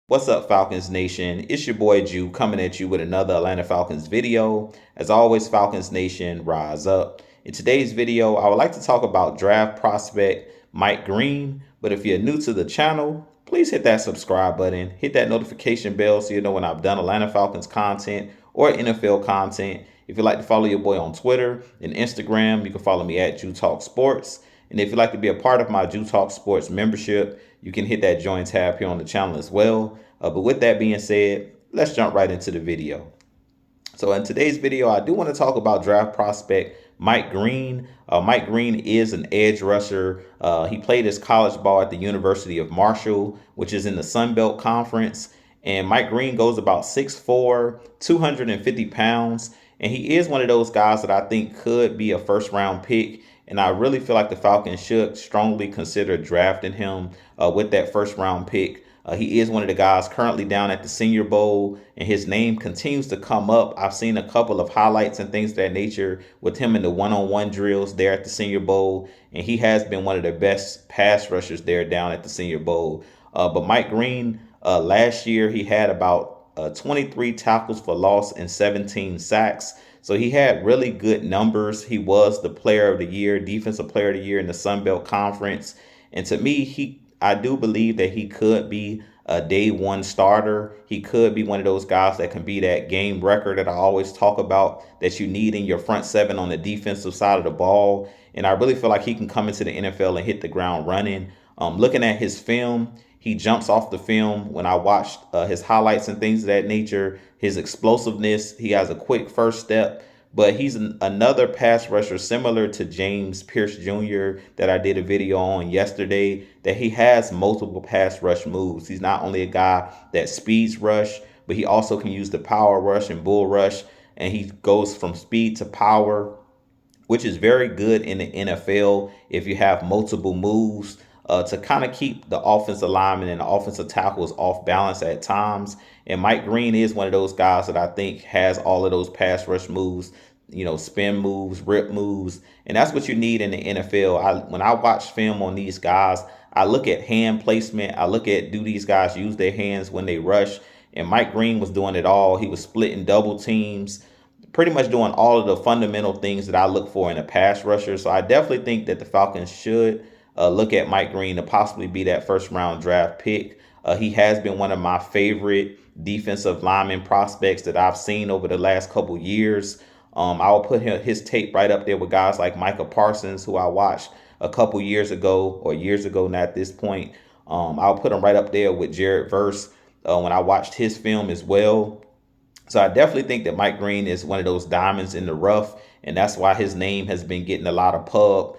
What's up, Falcons Nation? It's your boy Jew coming at you with another Atlanta Falcons video. As always, Falcons Nation, rise up. In today's video, I would like to talk about draft prospect Mike Green. But if you're new to the channel, please hit that subscribe button, hit that notification bell so you know when I've done Atlanta Falcons content or NFL content. If you'd like to follow your boy on Twitter and Instagram, you can follow me at Jew Talk Sports. And if you'd like to be a part of my Jew Talk Sports membership, you can hit that join tab here on the channel as well. But with that being said, let's jump right into the video. So in today's video, I do want to talk about draft prospect Mike Green. Mike Green is an edge rusher. He played his college ball at the University of Marshall, which is in the Sun Belt Conference. And Mike Green goes about 6'4", 250 pounds. And he is one of those guys that I think could be a first round pick. And I really feel like the Falcons should strongly consider drafting him with that first round pick. He is one of the guys currently down at the Senior Bowl, and his name continues to come up. I've seen a couple of highlights and things of that nature with him in the one-on-one drills there at the Senior Bowl, and he has been one of the best pass rushers there down at the Senior Bowl. But Mike Green, last year, he had about 23 tackles for loss and 17 sacks. So he had really good numbers. He was the player of the year, defensive player of the year in the Sun Belt Conference. And to me, I do believe that he could be a day one starter. He could be one of those guys that can be that game record that I always talk about that you need in your front seven on the defensive side of the ball. And I really feel like he can come into the NFL and hit the ground running. Looking at his film, he jumps off the film when I watched his highlights and things of that nature. His explosiveness, he has a quick first step. But he's another pass rusher similar to James Pierce Jr. that I did a video on yesterday, that he has multiple pass rush moves. He's not only a guy that speeds rush, but he also can use the power rush and bull rush. And he goes from speed to power, which is very good in the NFL if you have multiple moves to kind of keep the offensive linemen and the offensive tackles off balance at times. And Mike Green is one of those guys that I think has all of those pass rush moves, spin moves, rip moves. And that's what you need in the NFL. When I watch film on these guys, I look at hand placement. I look at, do these guys use their hands when they rush? And Mike Green was doing it all. He was splitting double teams, pretty much doing all of the fundamental things that I look for in a pass rusher. So I definitely think that the Falcons should look at Mike Green to possibly be that first round draft pick. He has been one of my favorite defensive lineman prospects that I've seen over the last couple years. I will put his tape right up there with guys like Micah Parsons, who I watched a couple years ago, or years ago now at this point. I'll put him right up there with Jared Verse when I watched his film as well. So I definitely think that Mike Green is one of those diamonds in the rough, and that's why his name has been getting a lot of pub,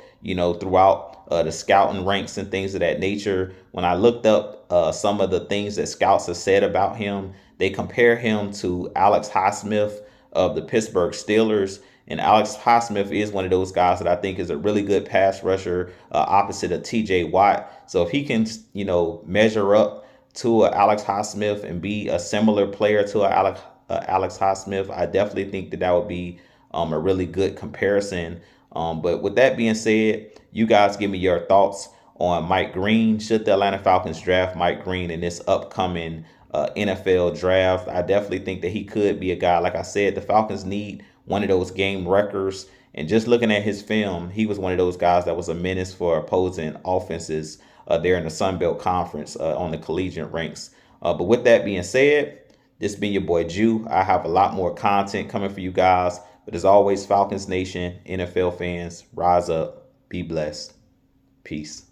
throughout the scouting ranks and things of that nature. When I looked up some of the things that scouts have said about him, they compare him to Alex Highsmith of the Pittsburgh Steelers. And Alex Highsmith is one of those guys that I think is a really good pass rusher opposite of TJ Watt. So if he can, measure up to Alex Highsmith and be a similar player to Alex Highsmith, I definitely think that would be a really good comparison. But with that being said, you guys give me your thoughts on Mike Green. Should the Atlanta Falcons draft Mike Green in this upcoming NFL draft? I definitely think that he could be a guy. Like I said, the Falcons need one of those game wreckers. And just looking at his film, he was one of those guys that was a menace for opposing offenses there in the Sun Belt Conference on the collegiate ranks. But with that being said, this has been your boy Jew. I have a lot more content coming for you guys. But as always, Falcons Nation, NFL fans, rise up, be blessed. Peace.